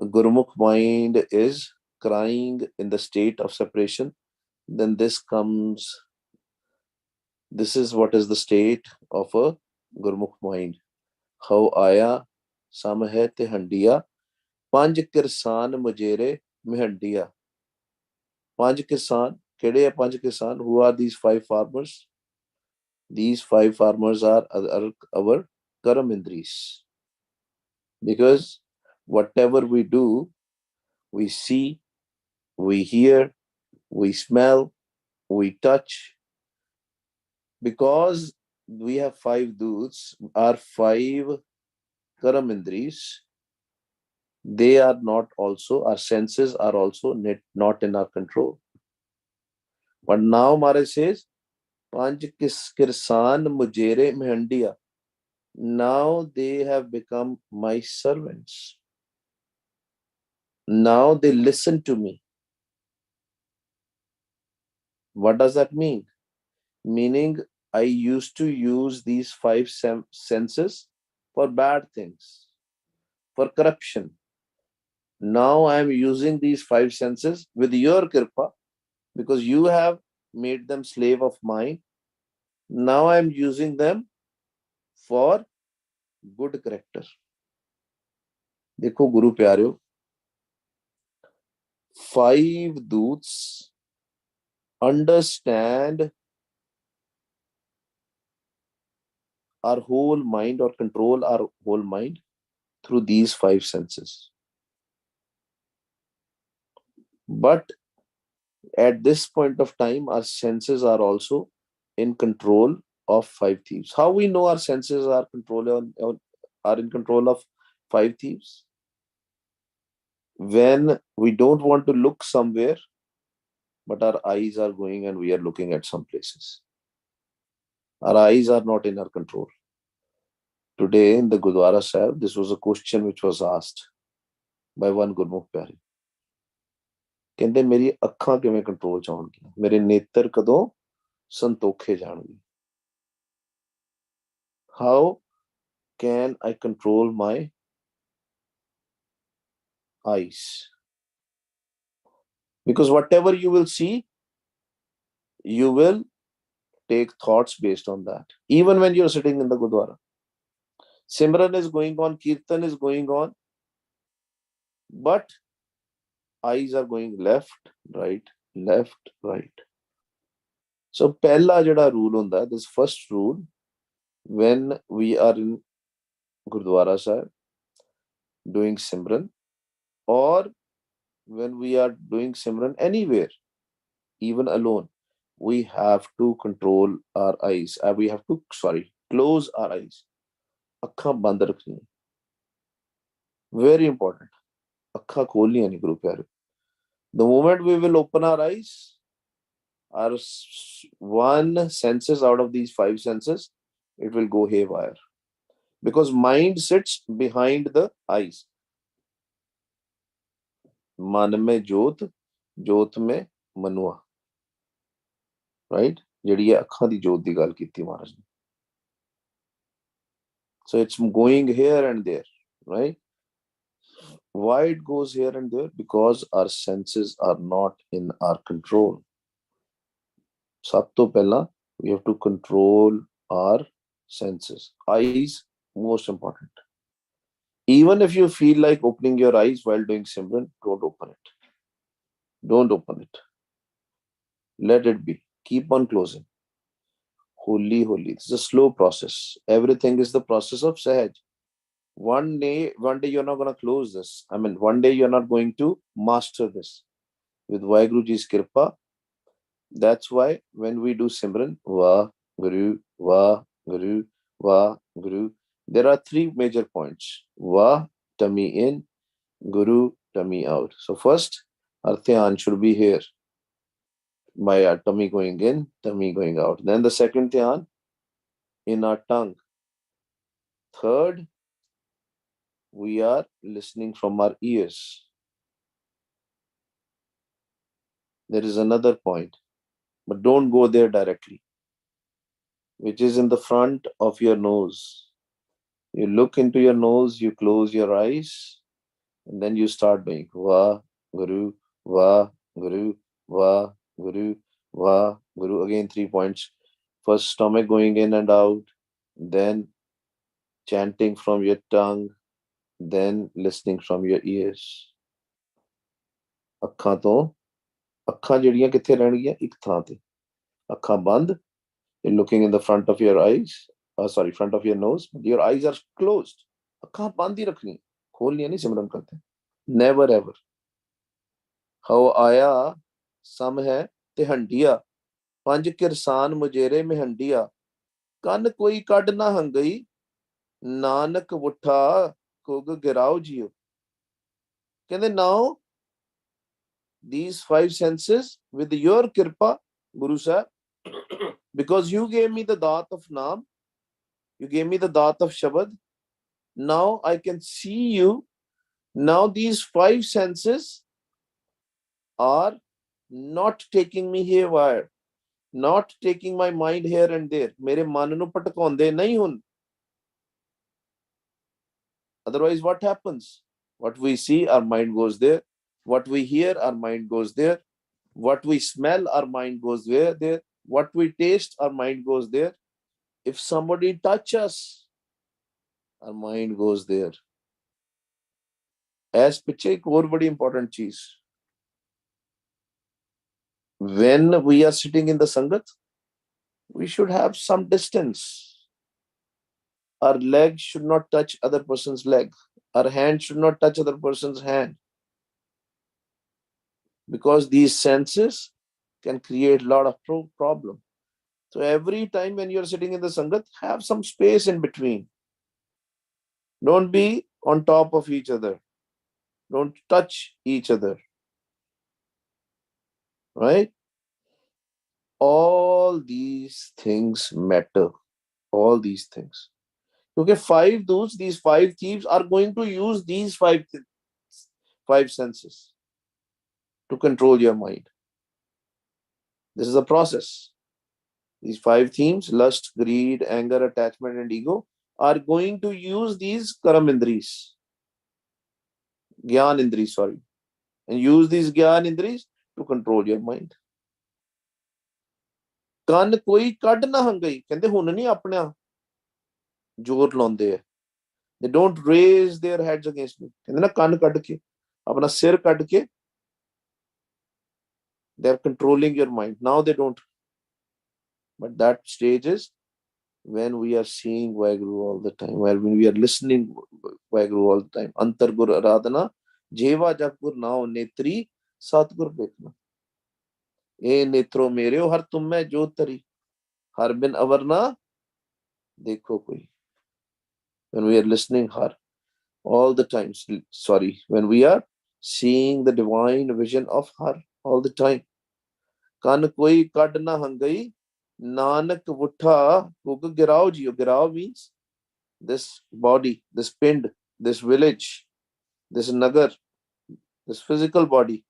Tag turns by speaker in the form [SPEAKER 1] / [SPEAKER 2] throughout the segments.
[SPEAKER 1] a Gurmukh mind is crying in the state of separation, then this is what is the state of a Gurmukh mind. How aya samhe te handiya, panj kirsan mujere mihandiya. Panj kirsan, kede hai panj kirsan? Who are these 5 farmers? These 5 farmers are our karam indris. Because whatever we do, we see, we hear, we smell, we touch. Because we have 5 dudes, our 5 karam indris, they are not also, our senses are also not in our control. But now Maharaj says, Panch kirsan mujere mehandiya. Now they have become my servants. Now they listen to me. What does that mean? Meaning, I used to use these 5 senses for bad things, for corruption. Now I am using these 5 senses with your kripa, because you have made them slave of mine. Now I am using them for good character. देखो गुरु प्यारे, 5 doots understand our whole mind or control our whole mind through these 5 senses. But at this point of time, our senses are also in control of 5 thieves. How we know our senses are in control of 5 thieves? When we don't want to look somewhere, but our eyes are going and we are looking at some places. Our eyes are not in our control. Today in the Gurdwara Sahib, this was a question which was asked by one Gurmukh Pyari. ਕਹਿੰਦੇ ਮੇਰੀ ਅੱਖਾਂ ਕਿਵੇਂ control ਚ ਆਉਣਗੀਆਂ, ਮੇਰੇ ਨੇਤਰ ਕਦੋਂ ਸੰਤੋਖੇ ਜਾਣਗੇ? How can I control my eyes? Because whatever you will see, you will take thoughts based on that. Even when you're sitting in the Gurdwara, Simran is going on, Kirtan is going on, but eyes are going left, right, left, right. So ਪਹਿਲਾ ਜਿਹੜਾ rule ਹੁੰਦਾ, this first rule, when we are in Gurdwara Sahib doing Simran, or when we are doing Simran anywhere, even alone, we have to control our eyes. We have to, close our eyes. ਅੱਖਾਂ ਬੰਦ ਰੱਖਣੀਆਂ. Very important. ਅੱਖਾਂ ਖੋਲਣੀਆਂ ਨਹੀਂ ਗੁਰੂ ਪਿਆਰੇ. The moment we will open our eyes, our one senses out of these 5 senses, it will go haywire. Because mind sits behind the eyes. मन में जोत, जोत में मनुआ. Right? ਜਿਹੜੀ ਹੈ ਅੱਖਾਂ ਦੀ ਜੋਤ ਦੀ ਗੱਲ ਕੀਤੀ ਮਹਾਰਾਜ ਨੇ. So it's going here and there, right? Why it goes here and there? Because our senses are not in our control. ਸਭ ਤੋਂ ਪਹਿਲਾਂ we have to control our senses. Eyes, most important. Even if you feel like opening your eyes while doing Simran, don't open it. Don't open it. Let it be. Keep on closing. Holy, holy. It's a slow process. Everything is the process of Sahaj. One day you're not going to close this. I mean, one day you're not going to master this. With Vaheguruji's Kirpa, that's why when we do Simran, Va, Guru, Va, Guru, Va, Guru, there are 3 major points. Va, tummy in, Guru, tummy out. So first, our dhyan should be here. My tummy going in, tummy going out. Then the second dhyan, in our tongue. Third, we are listening from our ears. There is another point, but don't go there directly, which is in the front of your nose. You look into your nose, you close your eyes, And then you start doing Va Guru, Va Guru, Va Guru, Va Guru. Again, 3 points. First, stomach going in and out, then chanting from your tongue, then listening from your ears. ਅੱਖਾਂ ਤੋਂ ਅੱਖਾਂ ਜਿਹੜੀਆਂ ਕਿੱਥੇ ਰਹਿਣਗੀਆਂ ਇੱਕ ਥਾਂ ਤੇ ਅੱਖਾਂ ਬੰਦ you're looking in the front of your eyes front of your nose but your eyes are closed ਅੱਖਾਂ ਬੰਦ ਹੀ ਰੱਖਣੀ ਖੋਲਣੀਆਂ ਨਹੀਂ ਸਿਮਰਨ ਕਰਦੇ never ever how ਆਇਆ ਸਮ ਹੈ ਤੇ ਹੰਡੀਆ ਪੰਜ ਕਿਰਸਾਨ ਮੁਜੇਰੇ ਮਹੰਡੀਆ ਕੰਨ ਕੋਈ ਕੱਢ ਨਾ ਹੰਗਈ ਨਾਨਕ ਵੁੱਠਾ ਕੁਗ ਗਿਰਾਓ ਜੀਓ ਕਹਿੰਦੇ now these 5 senses with your kirpa Guru Sahib because you gave me the daat of Naam, you gave me the daat of Shabad, now I can see you. Now these 5 senses are not taking me haywire, not taking my mind here and there. Mere man nu patkaunde nahi hun. Otherwise what happens? What we see, our mind goes there. What we hear, our mind goes there. What we smell, our mind goes there. What we taste, our mind goes there. If somebody touch us, our mind goes there. As piche ek aur badi important cheez. When we are sitting in the sangat, we should have some distance. Our leg should not touch other person's leg. Our hand should not touch other person's hand. Because these senses can create a lot of problem. So every time when you're sitting in the sangat, have some space in between. Don't be on top of each other. Don't touch each other. Right? All these things matter. All these things. Okay, these 5 thieves are going to use these 5 senses to control your mind. This is a process. These 5 themes, lust, greed, anger, attachment, and ego, are going to use these karam indris, gyan indris, and use these gyan indris to control your mind. ਕੰਨ ਕੋਈ ਕੱਢ ਨਾ ਹੰਗਈ ਕਹਿੰਦੇ ਹੁਣ ਨਹੀਂ ਆਪਣਾ ਜ਼ੋਰ ਲਾਉਂਦੇ ਆ they don't raise their heads against me ਕਹਿੰਦੇ ਨਾ ਕੰਨ ਕੱਢ ਕੇ ਆਪਣਾ ਸਿਰ ਕੱਢ ਕੇ they are controlling your mind. Now they don't. But that stage is when we are seeing Vaheguru all the time, when we are listening Vaheguru all the time. Antar Gur Aradhana, Jeva Jagur Nao Netri, Satgur Bekna. E Netro Mereo Har Tumme Jotari, Har Bin Avarna, Dekho Koi. When we are listening Har, all the time, when we are seeing the divine vision of Har all the time. Kan koi kad na hangai, Nanak Vutha Kug Girao Jiyo. Girao means this body, this pind, this village, this nagar, this physical body.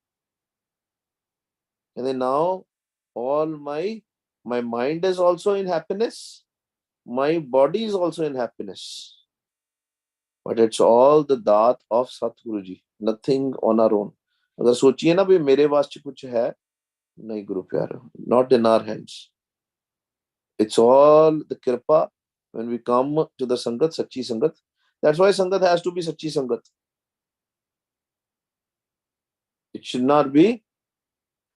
[SPEAKER 1] And then now all my mind is also in happiness, my body is also in happiness. But it's all the daat of Satguruji, nothing on our own. अगर सोचिए ना भाई मेरे वास्ते कुछ है नहीं गुरु प्यारे, not in our hands. It's all the kripa when we come to the sangat, sachi sangat. That's why sangat has to be sachi sangat. It should not be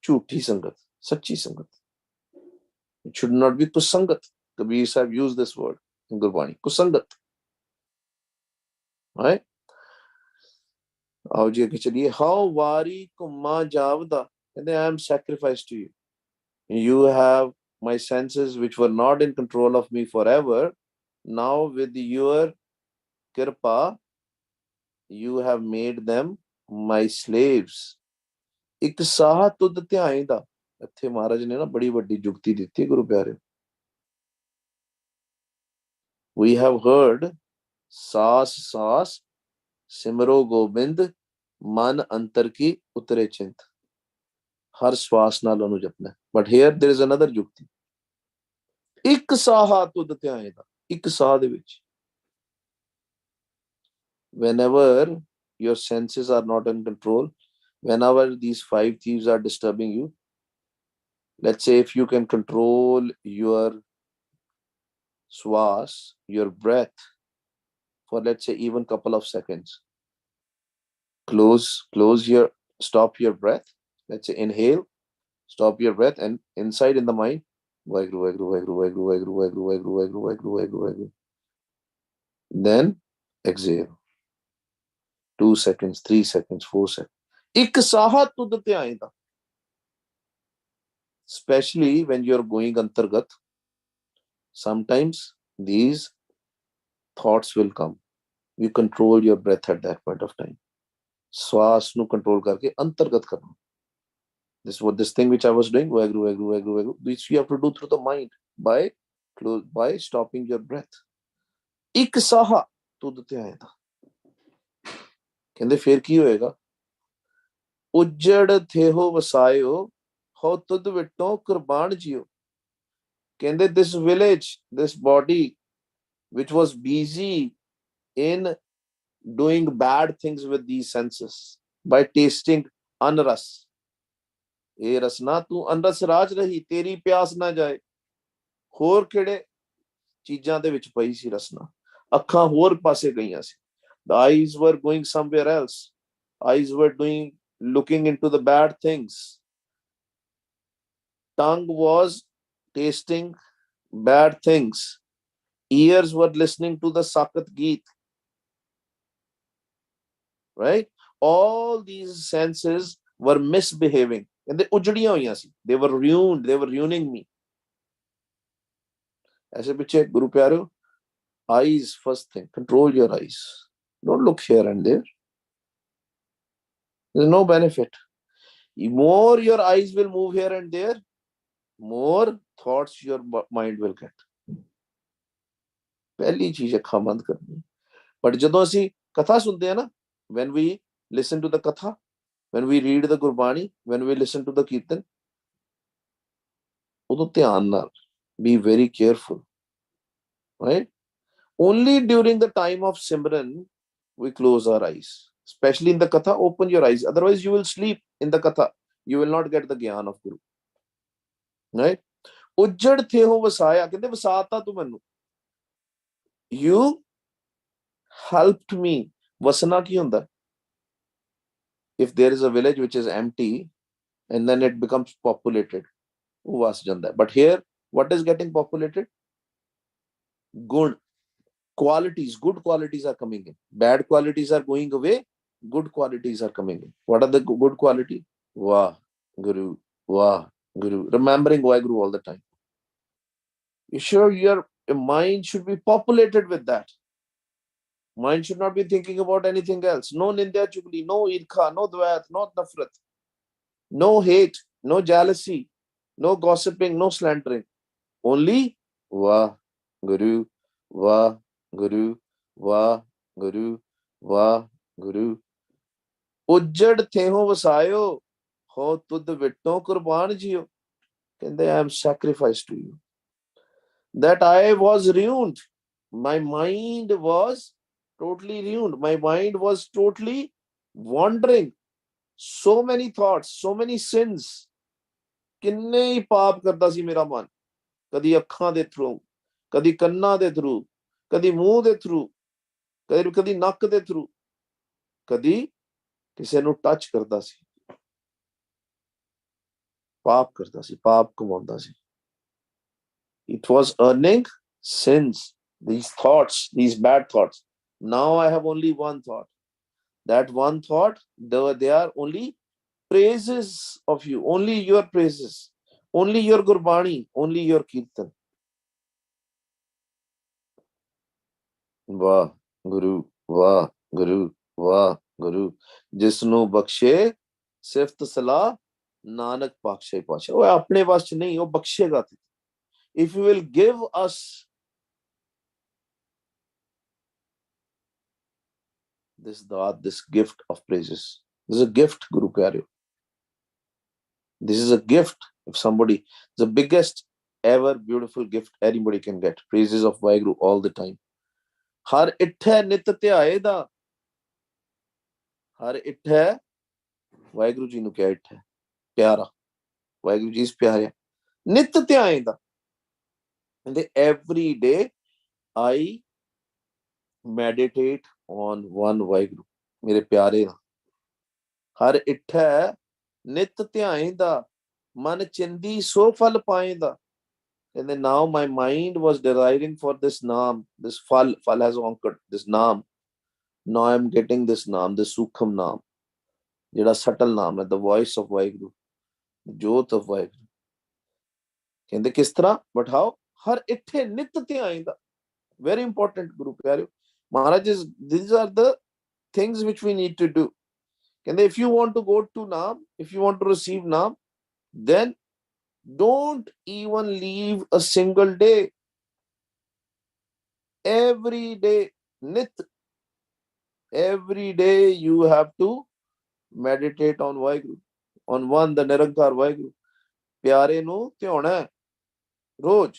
[SPEAKER 1] chuthi sangat, sachi sangat. It should not be kusangat. Kabir Sahib used this word in Gurbani, kusangat. Right? आओ जी आगे चलिए. How wari kumma javda, and I am sacrificed to you. You have my senses which were not in control of me forever. Now with your kirpa, you have made them my slaves. ਇੱਕ ਸਾਹ ਤੁਧ ਧਿਆਏ ਦਾ. ਇੱਥੇ ਮਹਾਰਾਜ ਨੇ ਨਾ ਬੜੀ ਵੱਡੀ ਜੁਗਤੀ ਦਿੱਤੀ ਗੁਰੂ ਪਿਆਰੇ. We have heard ਸਾਸ ਸਾਸ ਸਿਮਰੋ ਗੋਬਿੰਦ ਮਨ ਅੰਤਰ ਕੀ ਉਤਰੇ ਚਿੰਤ. ਹਰ ਸਵਾਸ ਨਾਲ ਉਹਨੂੰ ਜਪਣਾ. But here there is another ਜੁਗਤੀ. ਇੱਕ ਸਾਹ ਤੁਧ ਧਿਆਏ ਦਾ. ਇੱਕ ਸਾਹ ਦੇ ਵਿੱਚ whenever your senses are not in control, whenever these 5 thieves are disturbing you, let's say if you can control your swas, your breath, for let's say even couple of seconds, stop your breath. Let's say inhale, stop your breath, and inside in the mind, Vaheguru, Vaheguru, Vaheguru, Vaheguru, Vaheguru, Vaheguru, Vaheguru, Vaheguru, Vaheguru, Vaheguru. Then exhale. 2 seconds, 3 seconds, 4 seconds. ਇੱਕ ਸਾਹ ਤੁਧ ਧਿਆਏ ਦਾ. Especially when you're going antargat, sometimes these thoughts will come. You control your breath at that point of time. Swas nu control karke antargat karna. This thing which I was doing, Vaheguru, Vaheguru, Vaheguru, Vaheguru, this you have to do through the mind by stopping your breath. ਇੱਕ ਸਾਹ ਤੁਧ ਧਿਆਏ ਦਾ. ਕਹਿੰਦੇ ਫਿਰ ਕੀ ਹੋਏਗਾ? ਉੱਜੜ ਥੇਹੋ ਵਸਾਇਓ ਹੋ ਤੁਧ widow ਕੁਰਬਾਨ ਜਿਓ. ਕਹਿੰਦੇ this village, this body which was busy in doing bad things with these senses by tasting anras, ਇਹ ਰਸਨਾ ਤੂੰ ਅਨਰਸ ਰਾਜ ਰਹੀ, ਤੇਰੀ ਪਿਆਸ ਨਾ ਜਾਏ. ਹੋਰ ਕਿਹੜੇ ਚੀਜ਼ਾਂ ਦੇ ਵਿੱਚ ਪਈ ਸੀ ਰਸਨਾ? ਅੱਖਾਂ ਹੋਰ ਪਾਸੇ ਗਈਆਂ ਸੀ. The eyes were going somewhere else. Eyes were looking into the bad things. Tongue was tasting bad things. Ears were listening to the Sakat Geet. Right? All these senses were misbehaving. And they were ruined. They were ruining me. ऐसे पीछे गुरु प्यारे, eyes first thing. Control your eyes. Don't look here and there. There's no benefit. The more your eyes will move here and there, more thoughts your mind will get. पहली चीज अखां बंद करनी. But ਜਦੋਂ ਅਸੀਂ ਕਥਾ ਸੁਣਦੇ ਆ ਨਾ, when we listen to the katha, when we read the Gurbani, when we listen to the Kirtan, ਉਦੋਂ ਧਿਆਨ ਨਾਲ, be very careful. Right? Only during the time of Simran, we close our eyes. Especially in the katha, open your eyes. Otherwise, you will sleep in the katha. You will not get the gyan of Guru. Right? Ujjad theho vasaya. Kehte vasata tu mainu. You helped me. Vasana ki hunda? If there is a village which is empty and then it becomes populated, vas janda. But here, what is getting populated? Gun. Qualities, good qualities are coming in. Bad qualities are going away. Good qualities are coming in. What are the good quality? Wah, Guru, Wah, Guru. Remembering Wah Guru all the time. You sure your mind should be populated with that. Mind should not be thinking about anything else. No Nindya Chugli, no Irkha, no Dwayat, no Nafrat, no hate, no jealousy, no gossiping, no slandering. Only Wah, Guru, Wah, Guru, Wah, Guru, Wah, Guru. Ujjad theho vasayo ho tud vitto kurban jiyo. Kende I am sacrificed to you. That I was ruined. My mind was totally ruined. My mind was totally wandering. So many thoughts, so many sins. किन्ने ही पाप करता सी मेरा मन. कदी अखां दे through, कदी कन्ना दे through, कदी मूंह दे थ्रू, कदी नक दे थ्रू, कदी किसी नूं टच करता सी. पाप करता सी, पाप कमांदा सी. It was earning sins, these thoughts, these bad thoughts. Now I have only one thought. That one thought, they are only praises of you, only your praises, only your Gurbani, only your Kirtan. Wah, Guru, Wah, Guru, Wah, Guru. Jisnu bakshe, sift salah, Nanak pakshe pakshe. Oh, apne paas ch nahi, oh bakshega. If you will give us this gift of praises, this is a gift, Guru Pyare. This is a gift. If somebody, the biggest ever beautiful gift anybody can get, praises of Vaheguru all the time. Har ithe nit dhyaye da. ਹਰ ਇੱਟ ਹੈ ਵਾਹਿਗੁਰੂ ਜੀ ਨੂੰ ਕਿਹਾ ਇੱਟ ਹੈ ਪਿਆਰਾ ਵਾਹਿਗੁਰੂ ਜੀ ਪਿਆਰਿਆ ਨਿਤ ਧਿਆਏ ਦਾ ਕਹਿੰਦੇ every day I meditate on one Waheguru ਮੇਰੇ ਪਿਆਰੇ ਦਾ ਹਰ ਇੱਟ ਹੈ ਨਿਤ ਧਿਆਏ ਦਾ ਮਨ ਚਿੰਦੀ ਸੋ ਫਲ ਪਾਏਂਦਾ ਕਹਿੰਦੇ now my mind was desiring for this naam this fal has conquered this naam now I am getting this naam this sukham naam ਜਿਹੜਾ ਸਟਲ ਨਾਮ ਹੈ the voice of ਵਾਹਿਗੁਰੂ ਜੋਤ of ਵਾਹਿਗੁਰੂ ਕਹਿੰਦੇ ਕਿਸ ਤਰ੍ਹਾਂ but how ਹਰ ਇੱਥੇ ਨਿਤ ਧਿਆਏਂਦਾ very important ਗੁਰੂ ਪਿਆਰਿਓ ਮਹਾਰਾਜ these are the things which we need to do ਕਹਿੰਦੇ if you want to go to naam if you want to receive naam then don't even leave a single day every day nit every day you have to meditate on Waheguru on one the ਨਿਰੰਕਾਰ ਵਾਹਿਗੁਰੂ ਪਿਆਰੇ ਨੂੰ ਧਿਆਉਣਾ ਰੋਜ਼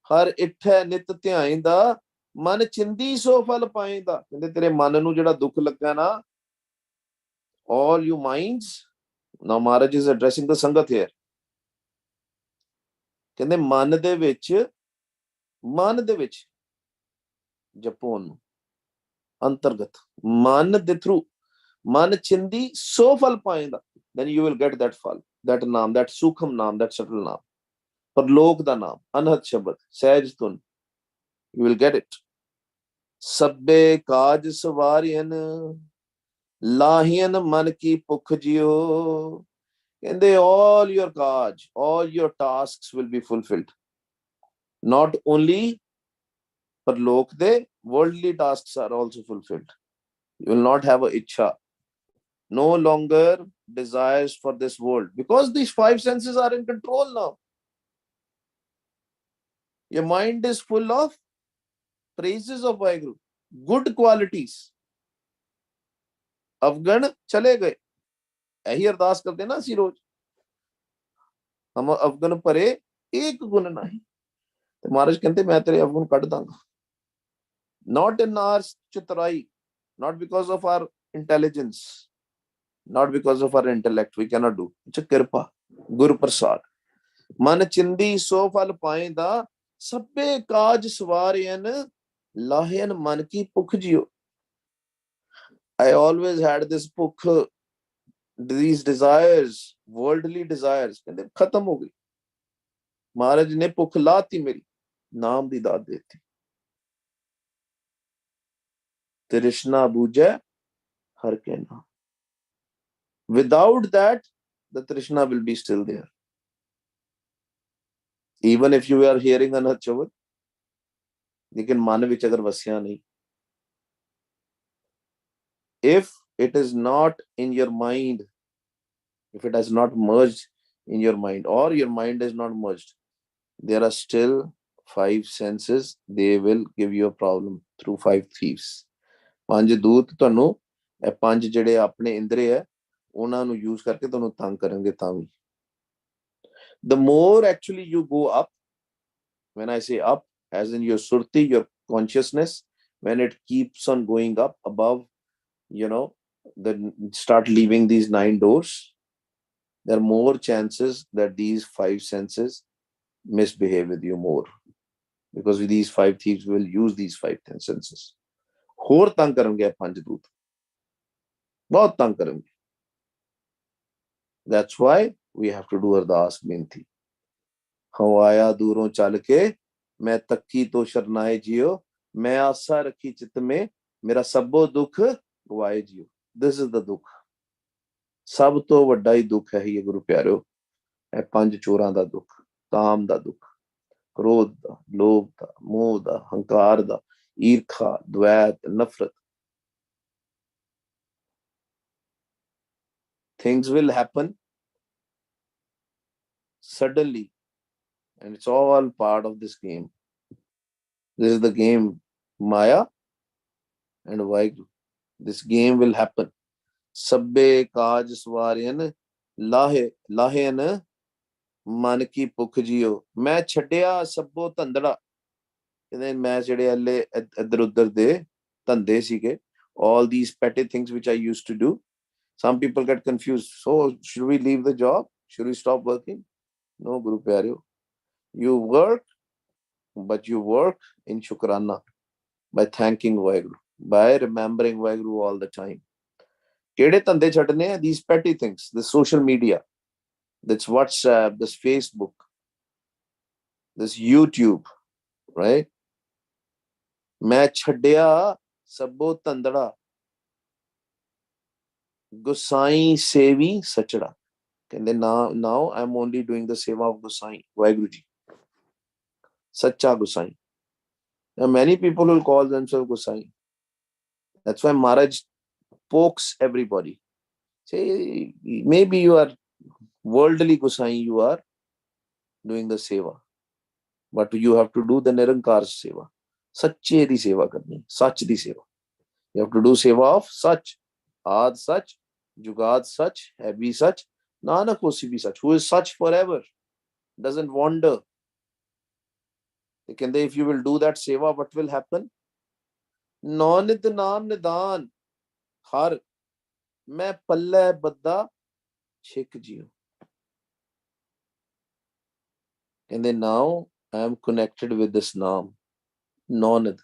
[SPEAKER 1] ਹਰ ਇੱਠੈ ਨਿਤ ਧਿਆਏਂਦਾ ਮਨ ਚਿੰਦੀ ਸੋ ਫਲ ਪਾਏਂਦਾ ਕਹਿੰਦੇ ਤੇਰੇ ਮਨ ਨੂੰ ਜਿਹੜਾ ਦੁੱਖ ਲੱਗਾ ਨਾ all you minds now Maharaj is addressing the sangat here ਕਹਿੰਦੇ ਮਨ ਦੇ ਵਿੱਚ ਜਪੋ ਨੂੰ ਅੰਤਰਗਤ ਮਨ ਦੇ ਥਰੂ ਮਨ ਚਿੰਦੀ ਸੋ ਫਲ ਪਾਏਂਦਾ then you will get that ਫਲ that ਨਾਮ that ਸੂਖਮ ਨਾਮ that subtle ਨਾਮ ਪਰਲੋਕ ਦਾ ਨਾਮ ਅਨਹਦ ਸ਼ਬਦ ਸਹਿਜ ਧੁਨ you will get it ਸਭੇ ਕਾਜ ਸਵਾਰੀਨ ਲਾਹੀਨ ਮਨ ਕੀ ਭੁੱਖ ਜਿਓ ਕਹਿੰਦੇ all your ਕਾਜ all your tasks will be fulfilled not only ਪਰਲੋਕ ਦੇ worldly tasks are also fulfilled you will not have a itcha no longer desires for this world because these five senses are in control now your mind is full of praises of Vaheguru good qualities अवगण चले गए यही अरदास करते ना ਅਸੀਂ रोज हम अवगण भरे एक गुण नहीं ਤੇ ਮਹਾਰਾਜ ਕਹਿੰਦੇ ਮੈਂ ਤੇਰੇ ਅਵਗੁਣ ਕੱਢ ਦਾਂਗਾ not in our ਚਤੁਰਾਈ not because of our intelligence not because of our intellect we cannot do it's a ਕਿਰਪਾ ਗੁਰ ਪ੍ਰਸਾਦ ਮਨ ਚਿੰਦੀ ਸੋ ਫਲ ਪਾਏਂਦਾ ਸਭੇ ਕਾਜ ਸਵਾਰਿਆਨ ਲਾਹੇਨ ਮਨ ਕੀ ਭੁੱਖ ਜਿਓ I always had this ਭੁੱਖ these desires worldly desires ਕਹਿੰਦੇ ਖਤਮ ਹੋ ਗਈ ਮਹਾਰਾਜ ਨੇ ਭੁੱਖ ਲਾਤੀ ਮੇਰੀ ਨਾਮ ਦੀ ਦਾਤ ਦੇਤੀ ਤ੍ਰਿਸ਼ਨਾ ਬੂਝੈ ਹਰ ਕੇ ਨਾਮ without that the trishna will be still there even if you are hearing anhad shabad लेकिन मन विच अगर वसिया नहीं if it is not in your mind if it has not merged in your mind or your mind is not merged there are still five senses they will give you a problem through five thieves ਪੰਜ ਦੂਤ ਤੁਹਾਨੂੰ ਇਹ ਪੰਜ ਜਿਹੜੇ ਆਪਣੇ ਇੰਦਰੀ ਹੈ ਉਹਨਾਂ ਨੂੰ ਯੂਜ਼ ਕਰਕੇ ਤੁਹਾਨੂੰ ਤੰਗ ਕਰਨਗੇ ਤਾਂ ਵੀ the more actually you go up when I say up as in your surti your consciousness when it keeps on going up above you know then start leaving these 9 doors there are more chances that these five senses misbehave with you more because these five thieves will use these five senses ਹੋਰ ਤੰਗ ਕਰਨਗੇ ਪੰਜ ਦੂਤ ਬਹੁਤ ਤੰਗ ਕਰਨਗੇ that's why we have to do ਅਰਦਾਸ ਬੇਨਤੀ ਹਵਾਇਆ ਦੂਰੋਂ ਚੱਲ ਕੇ ਮੈਂ ਤੱਕੀ ਤੋਂ ਸ਼ਰਨਾਏ ਜਿਓ ਮੈਂ ਆਸਾ ਰੱਖੀ ਚਿਤ ਮੇ ਮੇਰਾ ਸਭੋ ਦੁੱਖ ਗਵਾਏ ਜਿਓ this is the ਦੁੱਖ ਸਭ ਤੋਂ ਵੱਡਾ ਹੀ ਦੁੱਖ ਹੈ ਇਹ ਗੁਰੂ ਪਿਆਰਿਓ ਇਹ ਪੰਜ ਚੋਰਾਂ ਦਾ ਦੁੱਖ ਕਾਮ ਦਾ ਦੁੱਖ ਕ੍ਰੋਧ ਦਾ ਲੋਭ ਦਾ ਮੋਹ ਦਾ ਹੰਕਾਰ ਦਾ ਈਰਖਾ ਦ્વੈਤ ਨਫ਼ਰਤ things will happen suddenly and it's all part of this game this is the game Maya and Vaheguru this game will happen ਸਭੇ ਕਾਜ ਸਵਾਰਿਆਨ ਲਾਹੇਨ ਮਨ ਕੀ ਭੁੱਖ ਜਿਓ ਮੈਂ ਛੱਡਿਆ ਸਭੋ ਧੰਦੜਾ ਕਹਿੰਦੇ ਮੈਂ ਜਿਹੜੇ ਹਲੇ ਇੱਧਰ ਉੱਧਰ ਦੇ ਧੰਦੇ ਸੀਗੇ all these petty things which I used to do Some people get confused. So should we leave the job? Should we stop working? No, Guru Pyareo. You work, but you work in Shukrana, by thanking Vaheguru, by remembering Vaheguru all the time. Kede tande chhatne hain? These petty things, this social media, this WhatsApp, this Facebook, this YouTube, right? मैं छड्डिया सबो तंदड़ा गुसाई सेवी सचड़ा. कहते now I'm only doing the seva of Gusai, Vaheguru ji, Sacha Gusai. Now many people will call themselves Gusai. That's why Maharaj pokes everybody. Say, maybe you are worldly Gusai, you are doing the seva, but you have to do the Nirankar seva. Sache di seva karni, Sach di seva. You have to do seva of Sach, Ad Sach, Jugad Sach, Heavy Sach, Nanak Hosi bhi Sach, who is Sach forever, doesn't wander. If you will do that seva, what will happen? Nonid naam nidan har मैं पल्ले बद्दा छिक जियो. And then now I am connected with this naam, Nonid.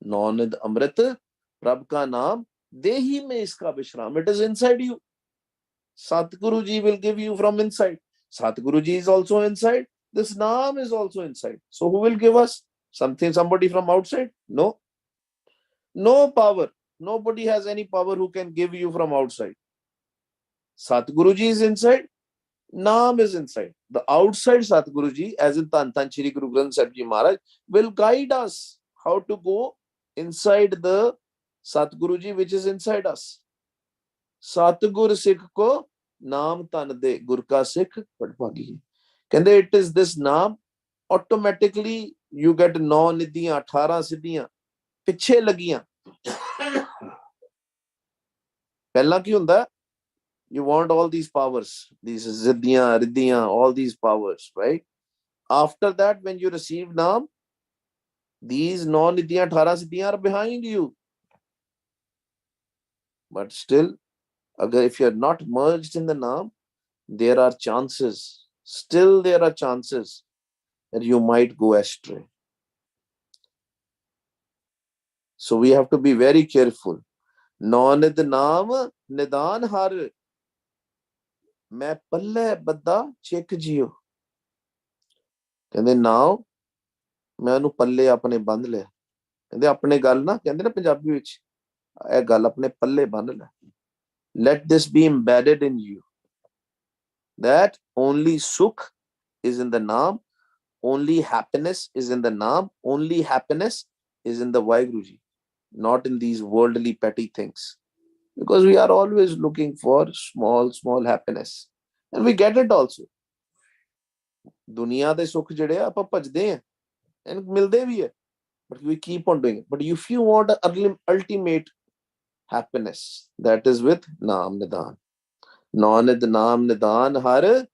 [SPEAKER 1] Nonid Amrit, Prabh ka naam, Dehi mein iska vishram. It is inside you. Satguru ji will give you from inside. Satguru ji is also inside. This naam is also inside. So who will give us? Somebody from outside? No. No power. Nobody has any power who can give you from outside. Satguru ji is inside. Naam is inside. The outside Satguru ji, as in Tan Shri Guru Granth Sahib Ji Maharaj, will guide us how to go inside the Satguru ji which is inside us. Satgur Sikh ko naam tan de, Gur ka Sikh padbhagi. Kende it is this naam, automatically you get 9 nidhiyan, 18 siddhiyan, piche lagiyan. Pehla ki hunda? You want all these powers, these ziddhiyan, riddhiyan, all these powers, right? After that, when you receive naam, these 9 nidhiyan, 18 siddhiyan are behind you. But still, if you are not merged in the naam, there are chances, still there are chances that you might go astray. So we have to be very careful. Nonid naam nidan har, मैं पल्ले Badda check जियो. कहते now मैं ਉਹਨੂੰ ਪੱਲੇ ਆਪਣੇ ਬੰਨ ਲਿਆ. ਕਹਿੰਦੇ ਆਪਣੇ ਗੱਲ ਨਾ, ਕਹਿੰਦੇ ਨਾ ਪੰਜਾਬੀ ਵਿੱਚ, ਇਹ ਗੱਲ ਆਪਣੇ ਪੱਲੇ ਬੰਨ ਲੈ. Let this be embedded in you, that only sukh is in the naam, only happiness is in the naam, only happiness is in the Vaheguru ji, not in these worldly petty things. Because we are always looking for small happiness, and we get it also. दुनिया दे सुख जिहड़े ਆਪਾਂ ਭਜਦੇ ਆ, and ਮਿਲਦੇ ਵੀ ਹੈ, but we keep on doing it. But if you want ultimate happiness, that is with naam nidan. Nonid naam nidan har,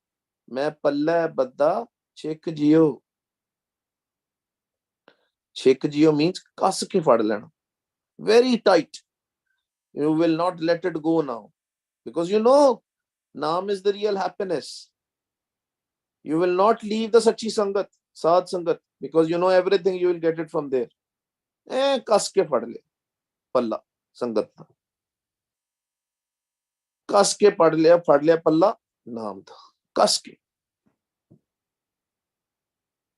[SPEAKER 1] मैं पल्ले बद्दा छिक जियो. छिक जियो means कस के फड़ लेना, very tight. You will not let it go now, because you know naam is the real happiness. You will not leave the sachi sangat, sad sangat, because you know everything, you will get it from there. कस के फड़ ले पल्ला संगत था, कस के फड़ लिया पल्ला नाम था, कस के.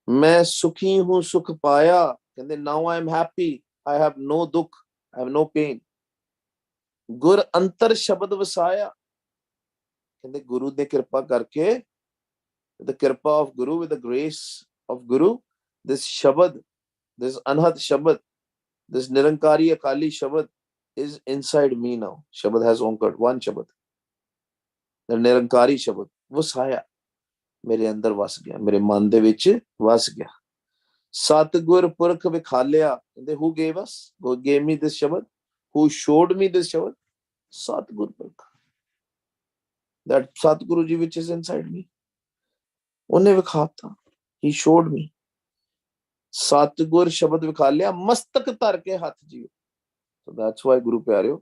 [SPEAKER 1] मैं सुखी हूं, सुख पाया. कहते now I am happy, I have no dukh, I have no pain. गुर अंतर शब्द वसाया. कहते गुरु ने कृपा करके, with the kripa of Guru, with the grace of Guru, this Shabad, this Anhat Shabad, this Nirankari Akali Shabad is inside me now. Shabad has anchored, one Shabad. The Nirankari Shabad, वसाया, मेरे अंदर वस गया, मेरे मन दे विच वस गया. Satgur Purkh Vikhalya. Who gave us? Who gave me this Shabad? Who showed me this Shabad? Satgur Purkh. That Satguru ji which is inside me. उन्हें विखाता, he showed me. Satgur Shabad Vikhalya, Mastak tar ke hath jiyo. So that's why Guru Pyareo,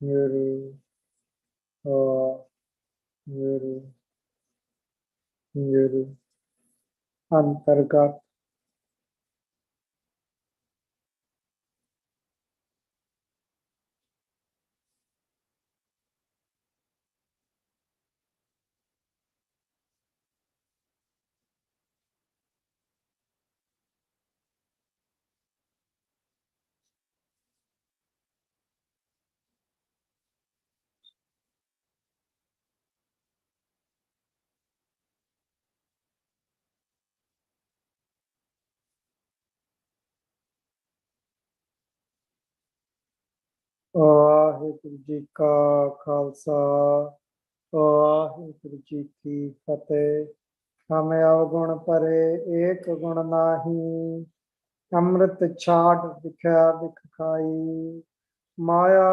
[SPEAKER 2] Guru, Guru, Guru, अंतर्गत वाहिगुरु जी का खालसा वाहिगुरु जी की फतेह। हमें अवगुण परे एक गुण नाही, अमृत छाट दिखा दिख खाई। माया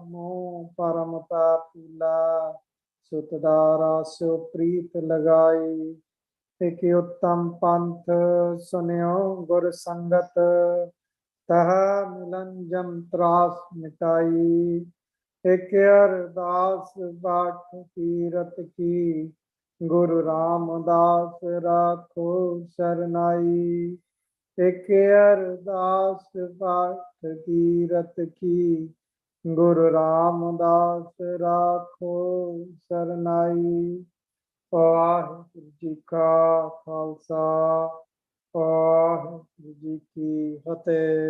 [SPEAKER 2] मोह परम पापीला, सुतदारा सो प्रीत लगाई। एक उत्तम पंथ सुनियो गुर संगत, तह मिलन जम त्रास मिटाई। एक अरदास बाट तीरथ की, गुरु रामदास राखो शरनाई। एक अरदास बाट तीरथ की, गुरु रामदास राखो शरनाई। वाहिगुरु जी का खालसा वाहिगुरु जी की फतेह।